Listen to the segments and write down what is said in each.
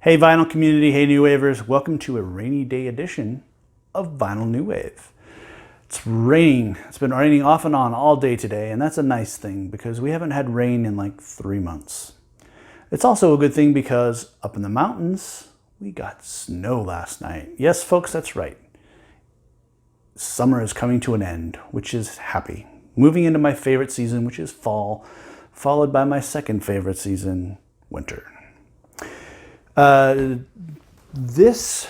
Hey vinyl community, hey new wavers, welcome to a rainy day edition of Vinyl New Wave. It's raining, it's been raining off and on all day today, and that's a nice thing because we haven't had rain in like 3 months. It's also a good thing because up in the mountains, we got snow last night. Yes folks, that's right. Summer is coming to an end, which is happy. Moving into my favorite season, which is fall, followed by my second favorite season, winter. This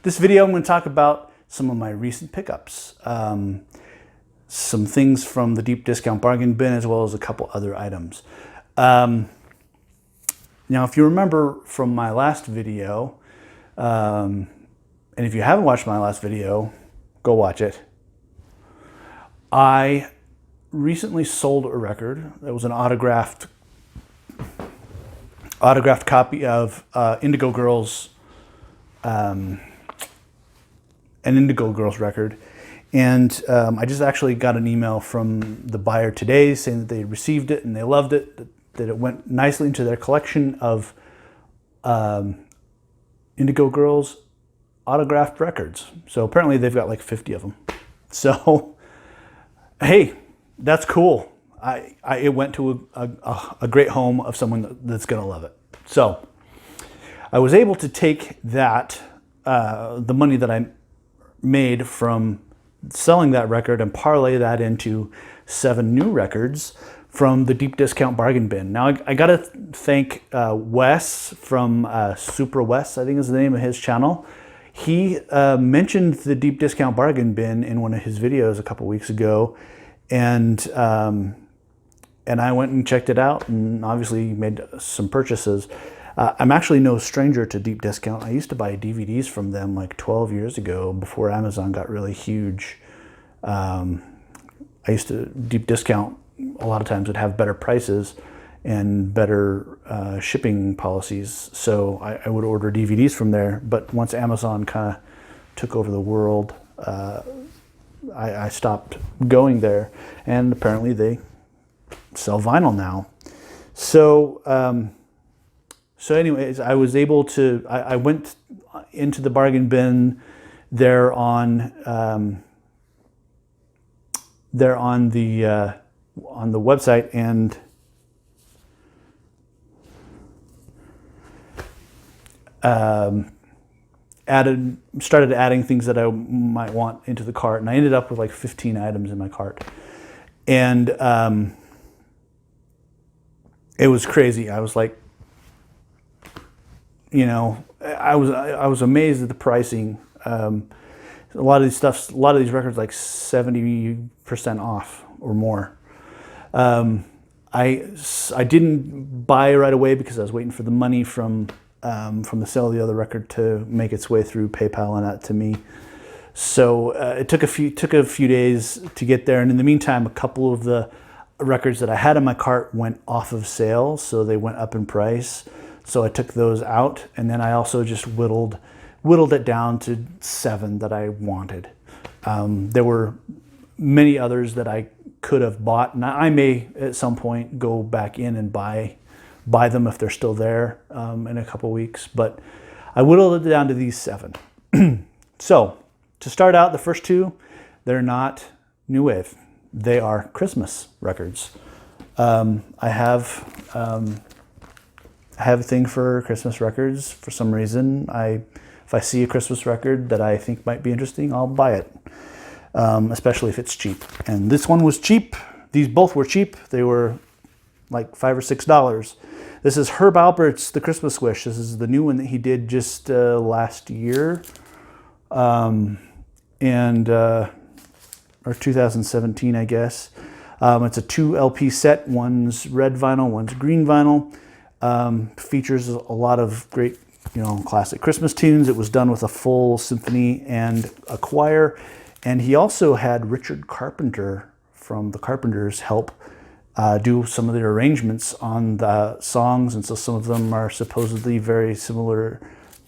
video I'm going to talk about some of my recent pickups, some things from the deep discount bargain bin, as well as a couple other items. Now, if you remember from my last video, and if you haven't watched my last video, go watch it. I recently sold a record that was an autographed copy of Indigo Girls, an Indigo Girls record, and I just actually got an email from the buyer today saying that they received it and they loved it, that it went nicely into their collection of Indigo Girls autographed records. So apparently they've got like 50 of them. So hey, that's cool. It went to a great home of someone that's going to love it. So I was able to take that, the money that I made from selling that record, and parlay that into 7 new records from the deep discount bargain bin. Now I got to thank Wes from Super Wes, I think is the name of his channel. He mentioned the deep discount bargain bin in one of his videos a couple weeks ago, and I went and checked it out and obviously made some purchases. I'm actually no stranger to deep discount. I used to buy DVDs from them like 12 years ago before Amazon got really huge. I used to, deep discount a lot of times would have better prices and better shipping policies. So I would order DVDs from there. But once Amazon kind of took over the world, I stopped going there, and apparently they sell vinyl now. So anyways, I was able to, I went into the bargain bin there on the website, and started adding things that I might want into the cart, and I ended up with like 15 items in my cart. And it was crazy. I was like, I was amazed at the pricing. A lot of these records like 70% off or more. I didn't buy right away because I was waiting for the money from the sale of the other record to make its way through PayPal and out to me. So it took a few days to get there, and in the meantime, a couple of the records that I had in my cart went off of sale, so they went up in price. So I took those out, and then I also just whittled it down to 7 that I wanted. There were many others that I could have bought, and I may at some point go back in and buy them if they're still there in a couple weeks. But I whittled it down to these 7. So to start out, the first 2, they're not new wave. They are Christmas records. I have a thing for Christmas records for some reason. If I see a Christmas record that I think might be interesting, I'll buy it, especially if it's cheap. And this one was cheap. These both were cheap. They were like $5 or $6. This is Herb Alpert's The Christmas Wish. This is the new one that he did just last year, or 2017, I guess. It's a 2 LP set. One's red vinyl, one's green vinyl. Features a lot of great, classic Christmas tunes. It was done with a full symphony and a choir. And he also had Richard Carpenter from the Carpenters help do some of the arrangements on the songs. And so some of them are supposedly very similar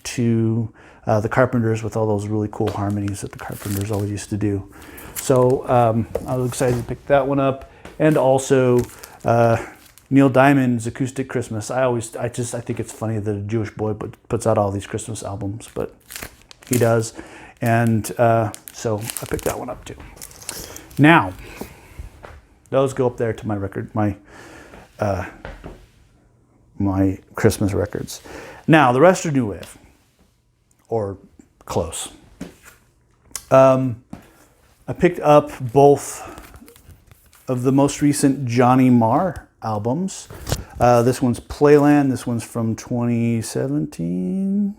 to the Carpenters, with all those really cool harmonies that the Carpenters always used to do. So I was excited to pick that one up. And also Neil Diamond's Acoustic Christmas. I think it's funny that a Jewish boy puts out all these Christmas albums, but he does. And so I picked that one up too. Now, those go up there to my record, my Christmas records. Now, the rest are new wave, or close. I picked up both of the most recent Johnny Marr albums. This one's Playland. This one's from 2017.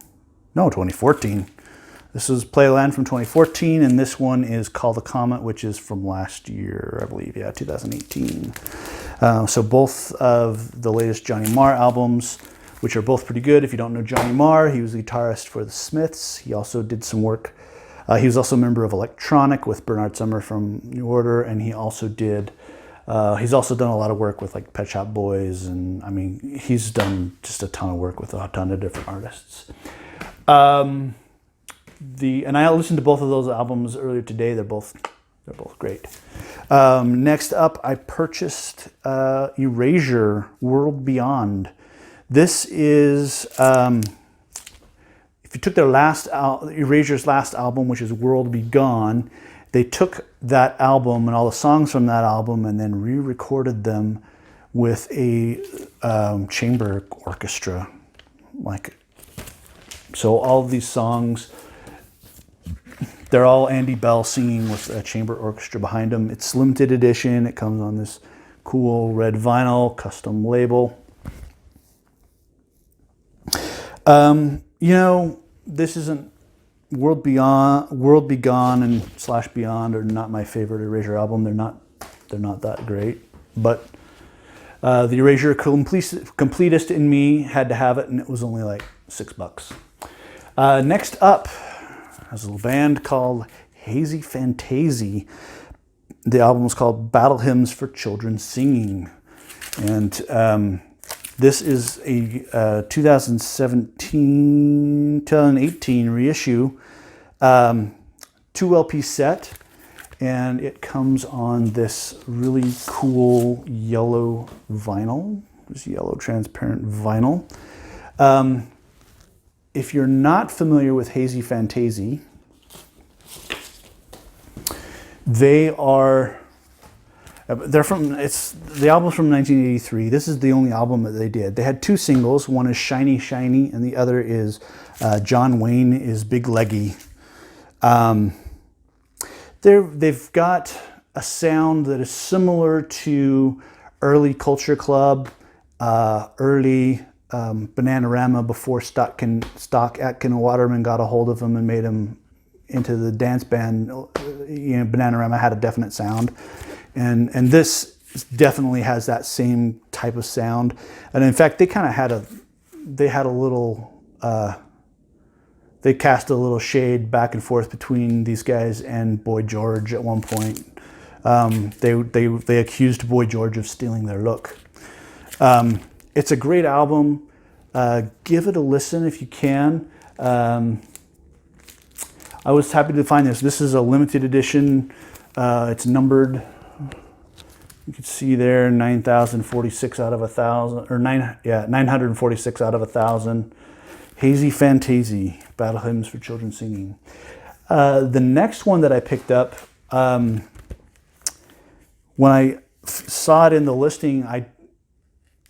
No, 2014. This is Playland from 2014, and this one is Call the Comet, which is from last year, I believe. Yeah, 2018. So both of the latest Johnny Marr albums, which are both pretty good. If you don't know Johnny Marr, he was the guitarist for the Smiths. He also did some work. He was also a member of Electronic with Bernard Sumner from New Order, and he also did. He's also done a lot of work with like Pet Shop Boys, and I mean, he's done just a ton of work with a ton of different artists. And I listened to both of those albums earlier today. They're both great. Next up, I purchased Erasure World Beyond. This is if you took their Erasure's last album, which is World Be Gone, they took that album and all the songs from that album and then re-recorded them with a chamber orchestra. So all of these songs, they're all Andy Bell singing with a chamber orchestra behind them. It's limited edition. It comes on this cool red vinyl, custom label. This isn't World Be Gone and / Beyond are not my favorite Erasure album. They're not that great. But the Erasure completist in me had to have it, and it was only like $6. Next up, there's a little band called Hazy Fantasy. The album is called Battle Hymns for Children Singing. And this is a 2018 reissue, 2 LP set, and it comes on this really cool yellow vinyl, this yellow transparent vinyl. If you're not familiar with Hazy Fantasy, the album's from 1983. This is the only album that they did. They had 2 singles. One is Shiny Shiny, and the other is John Wayne is Big Leggy. They've got a sound that is similar to early Culture Club, early Bananarama, before Stock Aitken and Waterman got a hold of him and made him into the dance band. Bananarama had a definite sound, and this definitely has that same type of sound. And in fact, they kind of had a little they cast a little shade back and forth between these guys and Boy George at one point. They accused Boy George of stealing their look. It's a great album. Give it a listen if you can. I was happy to find this. This is a limited edition. It's numbered. You can see there 9,046 out of 1,000, or 946 out of 1,000. Hazy Fantasy, Battle Hymns for Children Singing. The next one that I picked up, when I saw it in the listing,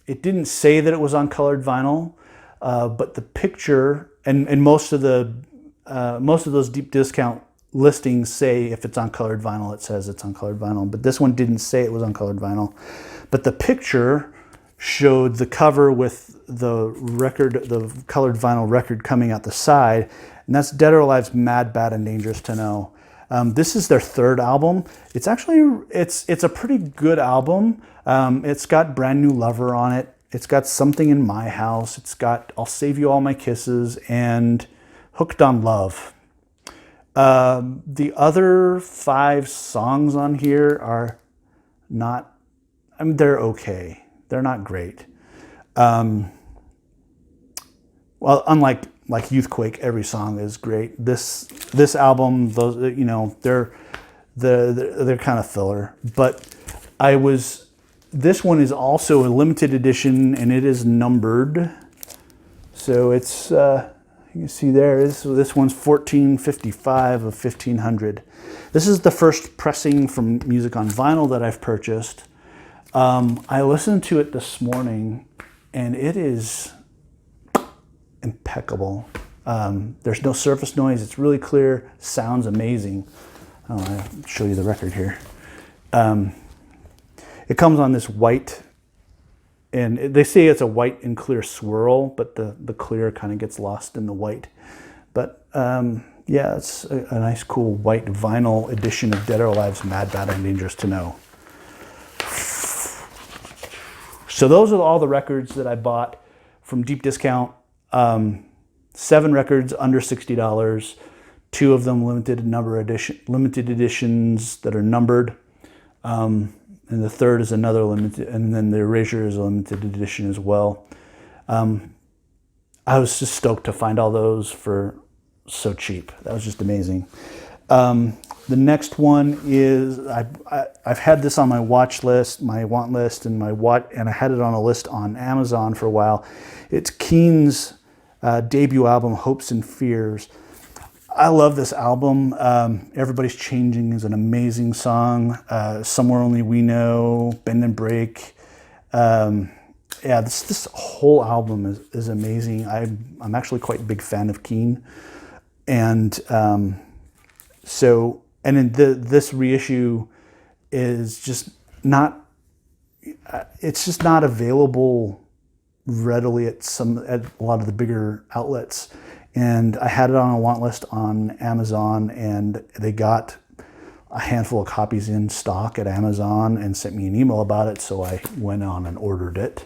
it didn't say that it was on colored vinyl, but the picture and most of those deep discount listings say if it's on colored vinyl, it says it's on colored vinyl. But this one didn't say it was on colored vinyl. But the picture showed the cover with the colored vinyl record coming out the side, and that's Dead or Alive's Mad, Bad, and Dangerous to Know. This is their 3rd album. It's a pretty good album. It's got Brand New Lover on it. It's got Something in My House. It's got I'll Save You All My Kisses and Hooked on Love. The other 5 songs on here are not, they're okay. They're not great. Well, unlike Youthquake, every song is great. This album, they're kind of filler. But I was this one is also a limited edition, and it is numbered. So it's, you can see there, this one's 1455 of 1500. This is the first pressing from Music on Vinyl that I've purchased. I listened to it this morning, and it is impeccable. There's no surface noise. It's really clear. Sounds amazing. I'll show you the record here. It comes on this white, and they say it's a white and clear swirl, but the clear kind of gets lost in the white. But yeah, it's a nice, cool white vinyl edition of Dead or Alive's Mad, Bad, and Dangerous to Know. So those are all the records that I bought from deep discount. 7 records under $60. 2 of them limited editions that are numbered. And the third is another limited, and then the Erasure is a limited edition as well. I was just stoked to find all those for so cheap. That was just amazing. The next one is, I've had this on my watch list, my want list, and and I had it on a list on Amazon for a while. It's Keane's debut album, Hopes and Fears. I love this album. Everybody's Changing is an amazing song. Somewhere Only We Know, Bend and Break. Yeah, this whole album is amazing. I'm actually quite a big fan of Keane. And and then this reissue is just not, it's just not available readily at a lot of the bigger outlets. And I had it on a want list on Amazon, and they got a handful of copies in stock at Amazon and sent me an email about it, so I went on and ordered it.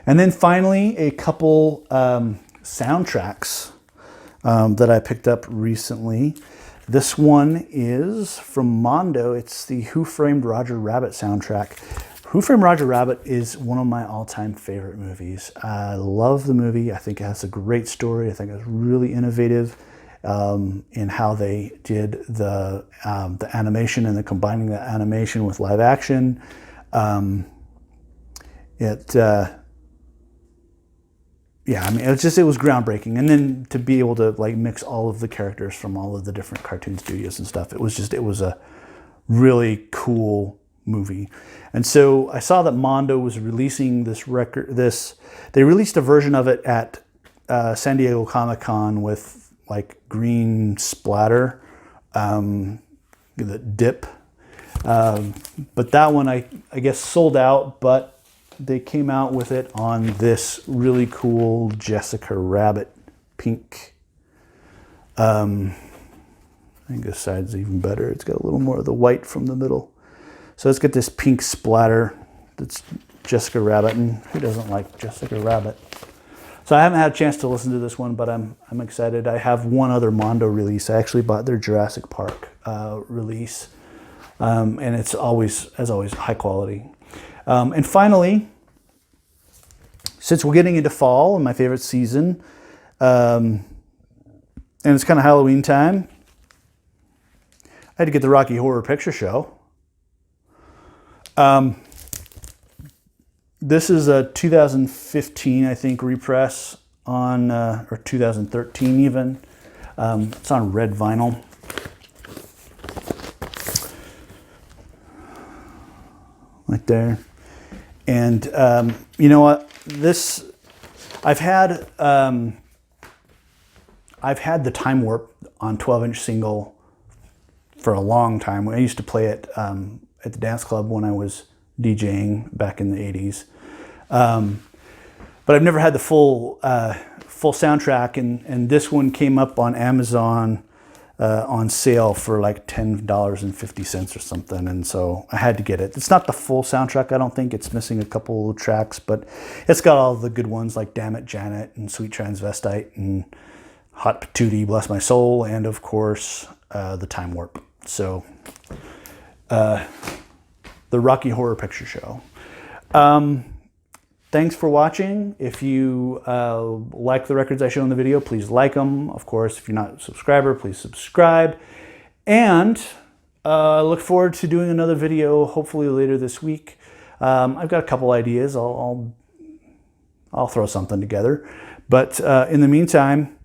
And then finally, a couple soundtracks that I picked up recently. This one is from Mondo. It's the Who Framed Roger Rabbit soundtrack. Who Framed Roger Rabbit is one of my all-time favorite movies. I love the movie. I think it has a great story. I think it's really innovative in how they did the animation and combining the animation with live action. Yeah, I mean, it was groundbreaking. And then to be able to like mix all of the characters from all of the different cartoon studios and stuff, it was a really cool movie. And so I saw that Mondo was releasing this record. They released a version of it at San Diego Comic-Con with like green splatter, the dip. But that one I guess sold out, but they came out with it on this really cool Jessica Rabbit pink. I think this side's even better. It's got a little more of the white from the middle. So it's got this pink splatter that's Jessica Rabbit, and who doesn't like Jessica Rabbit? So I haven't had a chance to listen to this one, but I'm excited. I have one other Mondo release. I actually bought their Jurassic Park release, and it's always, as always, high quality. And finally, since we're getting into fall and my favorite season, and it's kind of Halloween time, I had to get the Rocky Horror Picture Show. This is a 2015, I think, repress on, or 2013 even. It's on red vinyl. Right there. And you know what? I've had the Time Warp on 12-inch single for a long time. I used to play it at the dance club when I was DJing back in the 80s. But I've never had the full soundtrack, and this one came up on Amazon on sale for like $10.50 or something, and so I had to get it. It's not the full soundtrack, I don't think. It's missing a couple of tracks, but it's got all the good ones like Damn It, Janet, and Sweet Transvestite, and Hot Patootie, Bless My Soul, and of course, the Time Warp. So, the Rocky Horror Picture Show. Thanks for watching. If you like the records I show in the video, please like them. Of course, if you're not a subscriber, please subscribe. And Look forward to doing another video, hopefully later this week. I've got a couple ideas. I'll throw something together. But in the meantime,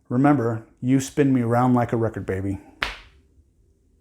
remember, you spin me around like a record, baby.